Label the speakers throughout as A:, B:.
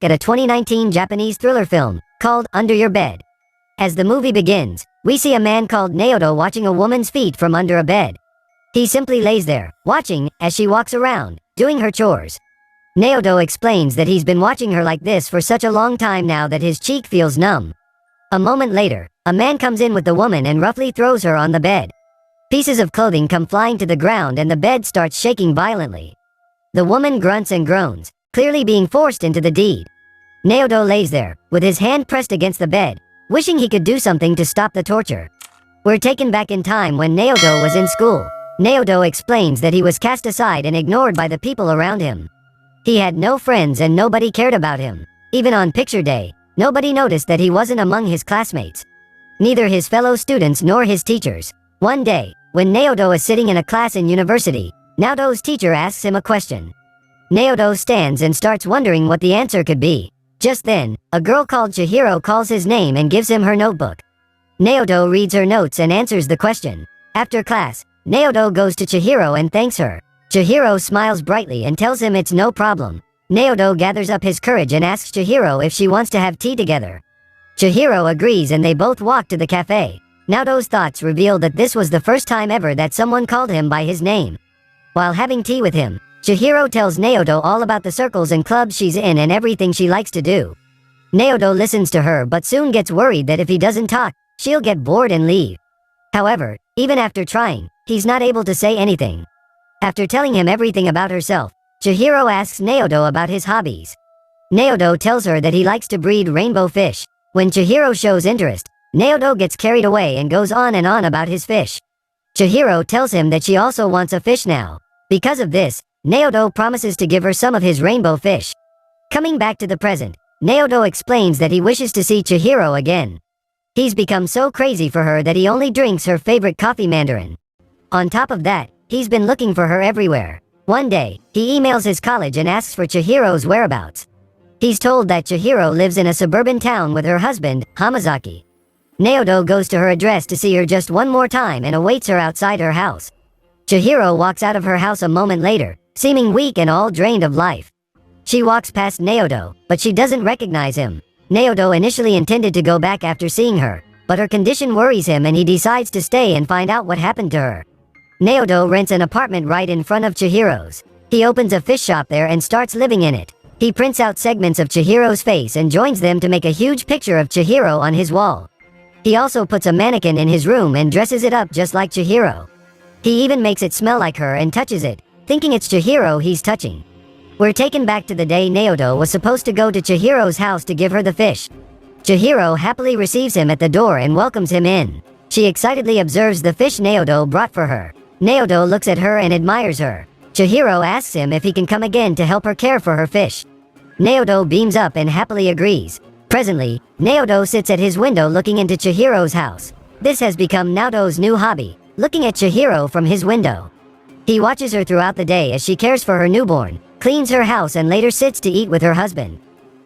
A: at a 2019 Japanese thriller film called Under Your Bed. As the movie begins, we see a man called Naoto watching a woman's feet from under a bed. He simply lays there, watching, as she walks around, doing her chores. Naoto explains that he's been watching her like this for such a long time now that his cheek feels numb. A moment later, a man comes in with the woman and roughly throws her on the bed. Pieces of clothing come flying to the ground and the bed starts shaking violently. The woman grunts and groans, clearly being forced into the deed. Naoto lays there, with his hand pressed against the bed, wishing he could do something to stop the torture. We're taken back in time when Naoto was in school. Naoto explains that he was cast aside and ignored by the people around him. He had no friends and nobody cared about him. Even on picture day, nobody noticed that he wasn't among his classmates. Neither his fellow students nor his teachers. One day, when Naoto is sitting in a class in university, Naoto's teacher asks him a question. Naoto stands and starts wondering what the answer could be. Just then, a girl called Chihiro calls his name and gives him her notebook. Naoto reads her notes and answers the question. After class, Naoto goes to Chihiro and thanks her. Chihiro smiles brightly and tells him it's no problem. Naoto gathers up his courage and asks Chihiro if she wants to have tea together. Chihiro agrees and they both walk to the cafe. Naoto's thoughts reveal that this was the first time ever that someone called him by his name. While having tea with him, Chihiro tells Naoto all about the circles and clubs she's in and everything she likes to do. Naoto listens to her but soon gets worried that if he doesn't talk, she'll get bored and leave. However, even after trying, he's not able to say anything. After telling him everything about herself, Chihiro asks Naoto about his hobbies. Naoto tells her that he likes to breed rainbow fish. When Chihiro shows interest, Naoto gets carried away and goes on and on about his fish. Chihiro tells him that she also wants a fish now. Because of this, Naoto promises to give her some of his rainbow fish. Coming back to the present, Naoto explains that he wishes to see Chihiro again. He's become so crazy for her that he only drinks her favorite coffee mandarin. On top of that, he's been looking for her everywhere. One day, he emails his college and asks for Chihiro's whereabouts. He's told that Chihiro lives in a suburban town with her husband, Hamazaki. Naoto goes to her address to see her just one more time and awaits her outside her house. Chihiro walks out of her house a moment later, seeming weak and all drained of life. She walks past Naoto, but she doesn't recognize him. Naoto initially intended to go back after seeing her, but her condition worries him and he decides to stay and find out what happened to her. Naoto rents an apartment right in front of Chihiro's. He opens a fish shop there and starts living in it. He prints out segments of Chihiro's face and joins them to make a huge picture of Chihiro on his wall. He also puts a mannequin in his room and dresses it up just like Chihiro. He even makes it smell like her and touches it, thinking it's Chihiro he's touching. We're taken back to the day Naoto was supposed to go to Chihiro's house to give her the fish. Chihiro happily receives him at the door and welcomes him in. She excitedly observes the fish Naoto brought for her. Naoto looks at her and admires her. Chihiro asks him if he can come again to help her care for her fish. Naoto beams up and happily agrees. Presently, Naoto sits at his window looking into Chihiro's house. This has become Naoto's new hobby, looking at Chihiro from his window. He watches her throughout the day as she cares for her newborn, cleans her house and later sits to eat with her husband.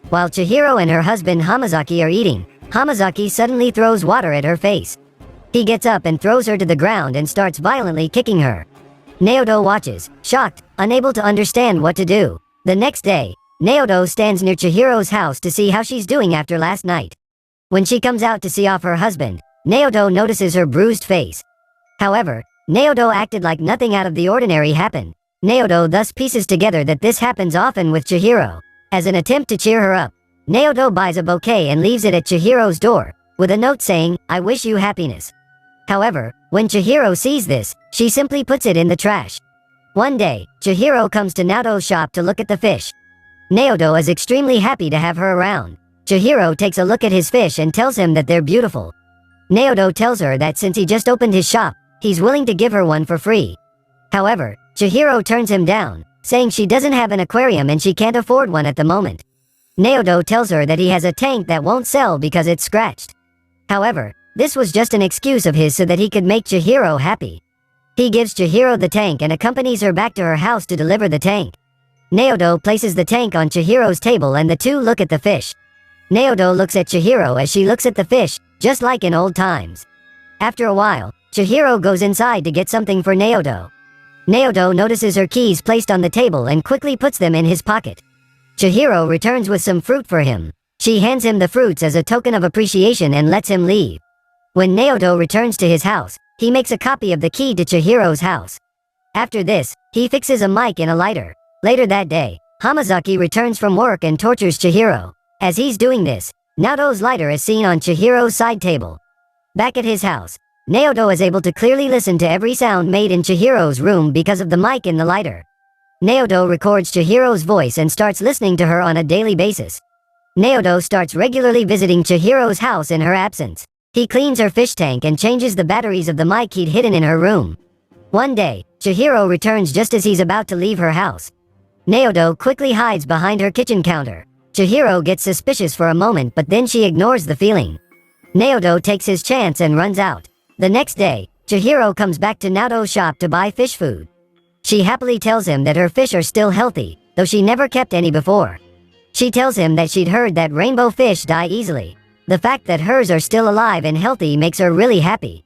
A: While Chihiro and her husband Hamazaki are eating, Hamazaki suddenly throws water at her face. He gets up and throws her to the ground and starts violently kicking her. Naoto watches, shocked, unable to understand what to do. The next day, Naoto stands near Chihiro's house to see how she's doing after last night. When she comes out to see off her husband, Naoto notices her bruised face. However, Naoto acted like nothing out of the ordinary happened. Naoto thus pieces together that this happens often with Chihiro. As an attempt to cheer her up, Naoto buys a bouquet and leaves it at Chihiro's door, with a note saying, "I wish you happiness." However, when Chihiro sees this, she simply puts it in the trash. One day, Chihiro comes to Naoto's shop to look at the fish. Naoto is extremely happy to have her around. Chihiro takes a look at his fish and tells him that they're beautiful. Naoto tells her that since he just opened his shop, he's willing to give her one for free. However, Chihiro turns him down, saying she doesn't have an aquarium and she can't afford one at the moment. Naoto tells her that he has a tank that won't sell because it's scratched. However, this was just an excuse of his so that he could make Chihiro happy. He gives Chihiro the tank and accompanies her back to her house to deliver the tank. Naoto places the tank on Chihiro's table and the two look at the fish. Naoto looks at Chihiro as she looks at the fish, just like in old times. After a while, Chihiro goes inside to get something for Naoto. Naoto notices her keys placed on the table and quickly puts them in his pocket. Chihiro returns with some fruit for him. She hands him the fruits as a token of appreciation and lets him leave. When Naoto returns to his house, he makes a copy of the key to Chihiro's house. After this, he fixes a mic in a lighter. Later that day, Hamazaki returns from work and tortures Chihiro. As he's doing this, Naoto's lighter is seen on Chihiro's side table. Back at his house, Naoto is able to clearly listen to every sound made in Chihiro's room because of the mic in the lighter. Naoto records Chihiro's voice and starts listening to her on a daily basis. Naoto starts regularly visiting Chihiro's house in her absence. He cleans her fish tank and changes the batteries of the mic he'd hidden in her room. One day, Chihiro returns just as he's about to leave her house. Naoto quickly hides behind her kitchen counter. Chihiro gets suspicious for a moment, but then she ignores the feeling. Naoto takes his chance and runs out. The next day, Chihiro comes back to Naoto's shop to buy fish food. She happily tells him that her fish are still healthy, though she never kept any before. She tells him that she'd heard that rainbow fish die easily. The fact that hers are still alive and healthy makes her really happy.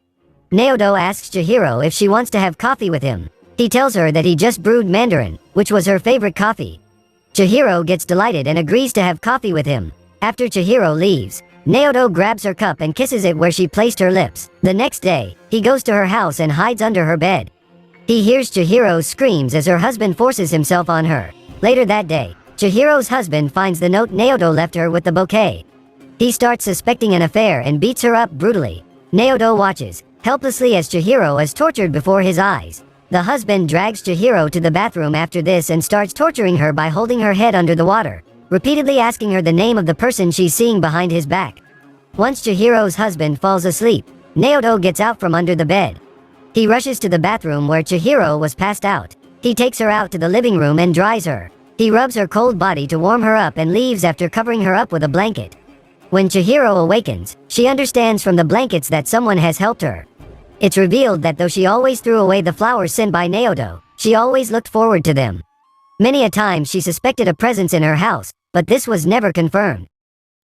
A: Naoto asks Chihiro if she wants to have coffee with him. He tells her that he just brewed mandarin, which was her favorite coffee. Chihiro gets delighted and agrees to have coffee with him. After Chihiro leaves, Naoto grabs her cup and kisses it where she placed her lips. The next day, he goes to her house and hides under her bed. He hears Chihiro's screams as her husband forces himself on her. Later that day, Chihiro's husband finds the note Naoto left her with the bouquet. He starts suspecting an affair and beats her up brutally. Naoto watches, helplessly as Chihiro is tortured before his eyes. The husband drags Chihiro to the bathroom after this and starts torturing her by holding her head under the water, repeatedly asking her the name of the person she's seeing behind his back. Once Chihiro's husband falls asleep, Naoto gets out from under the bed. He rushes to the bathroom where Chihiro was passed out. He takes her out to the living room and dries her. He rubs her cold body to warm her up and leaves after covering her up with a blanket. When Chihiro awakens, she understands from the blankets that someone has helped her. It's revealed that though she always threw away the flowers sent by Naoto, she always looked forward to them. Many a time she suspected a presence in her house, but this was never confirmed.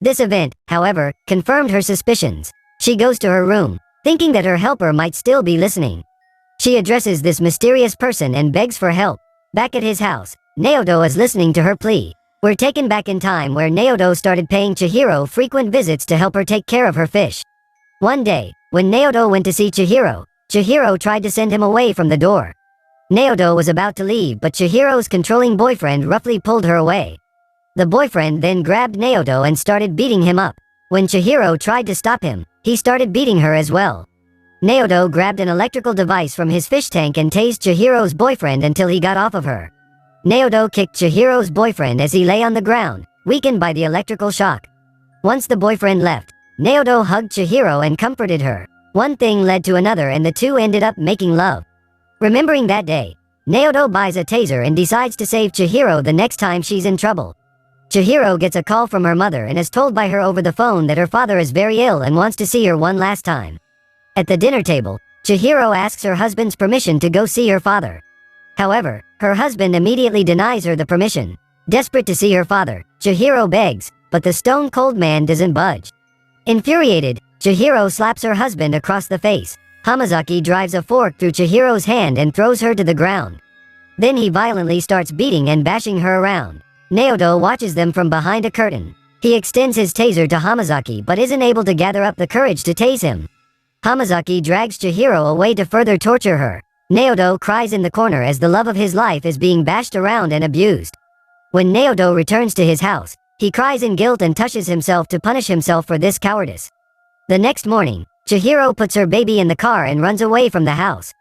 A: This event, however, confirmed her suspicions. She goes to her room, thinking that her helper might still be listening. She addresses this mysterious person and begs for help. Back at his house, Naoto is listening to her plea. We're taken back in time where Naoto started paying Chihiro frequent visits to help her take care of her fish. One day, when Naoto went to see Chihiro, Chihiro tried to send him away from the door. Naoto was about to leave, but Chihiro's controlling boyfriend roughly pulled her away. The boyfriend then grabbed Naoto and started beating him up. When Chihiro tried to stop him, he started beating her as well. Naoto grabbed an electrical device from his fish tank and tased Chihiro's boyfriend until he got off of her. Naoto kicked Chihiro's boyfriend as he lay on the ground, weakened by the electrical shock. Once the boyfriend left, Naoto hugged Chihiro and comforted her. One thing led to another and the two ended up making love. Remembering that day, Naoto buys a taser and decides to save Chihiro the next time she's in trouble. Chihiro gets a call from her mother and is told by her over the phone that her father is very ill and wants to see her one last time. At the dinner table, Chihiro asks her husband's permission to go see her father. However, her husband immediately denies her the permission. Desperate to see her father, Chihiro begs, but the stone-cold man doesn't budge. Infuriated, Chihiro slaps her husband across the face. Hamazaki drives a fork through Chihiro's hand and throws her to the ground. Then he violently starts beating and bashing her around. Naoto watches them from behind a curtain. He extends his taser to Hamazaki but isn't able to gather up the courage to tase him. Hamazaki drags Chihiro away to further torture her. Naoto cries in the corner as the love of his life is being bashed around and abused. When Naoto returns to his house, he cries in guilt and touches himself to punish himself for this cowardice. The next morning, Chihiro puts her baby in the car and runs away from the house.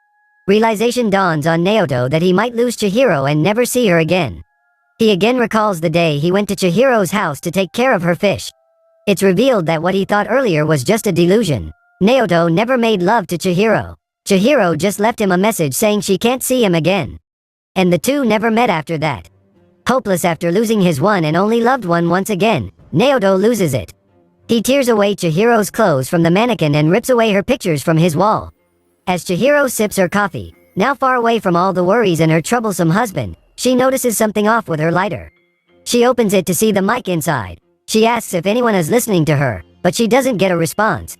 A: Realization dawns on Naoto that he might lose Chihiro and never see her again. He again recalls the day he went to Chihiro's house to take care of her fish. It's revealed that what he thought earlier was just a delusion. Naoto never made love to Chihiro. Chihiro just left him a message saying she can't see him again. And the two never met after that. Hopeless after losing his one and only loved one once again, Naoto loses it. He tears away Chihiro's clothes from the mannequin and rips away her pictures from his wall. As Chihiro sips her coffee, now far away from all the worries and her troublesome husband, she notices something off with her lighter. She opens it to see the mic inside. She asks if anyone is listening to her, but she doesn't get a response.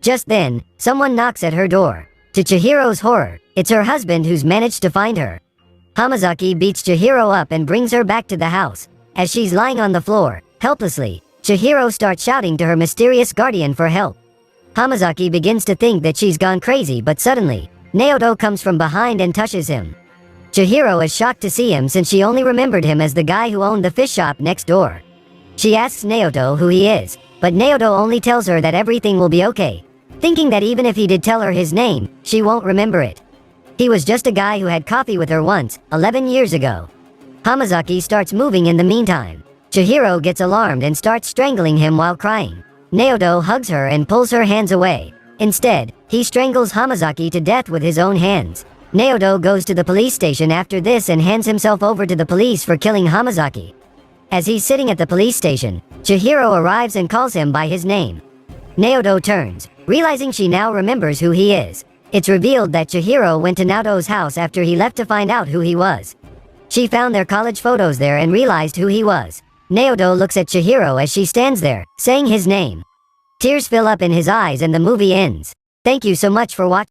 A: Just then, someone knocks at her door. To Chihiro's horror, it's her husband who's managed to find her. Hamazaki beats Chihiro up and brings her back to the house. As she's lying on the floor, helplessly, Chihiro starts shouting to her mysterious guardian for help. Hamazaki begins to think that she's gone crazy, but suddenly, Naoto comes from behind and touches him. Chihiro is shocked to see him since she only remembered him as the guy who owned the fish shop next door. She asks Naoto who he is, but Naoto only tells her that everything will be okay, thinking that even if he did tell her his name, she won't remember it. He was just a guy who had coffee with her once, 11 years ago. Hamazaki starts moving in the meantime. Chihiro gets alarmed and starts strangling him while crying. Naoto hugs her and pulls her hands away. Instead, he strangles Hamazaki to death with his own hands. Naoto goes to the police station after this and hands himself over to the police for killing Hamazaki. As he's sitting at the police station, Chihiro arrives and calls him by his name. Naoto turns, realizing she now remembers who he is. It's revealed that Chihiro went to Naoto's house after he left to find out who he was. She found their college photos there and realized who he was. Naoto looks at Chihiro as she stands there, saying his name. Tears fill up in his eyes and the movie ends. Thank you so much for watching.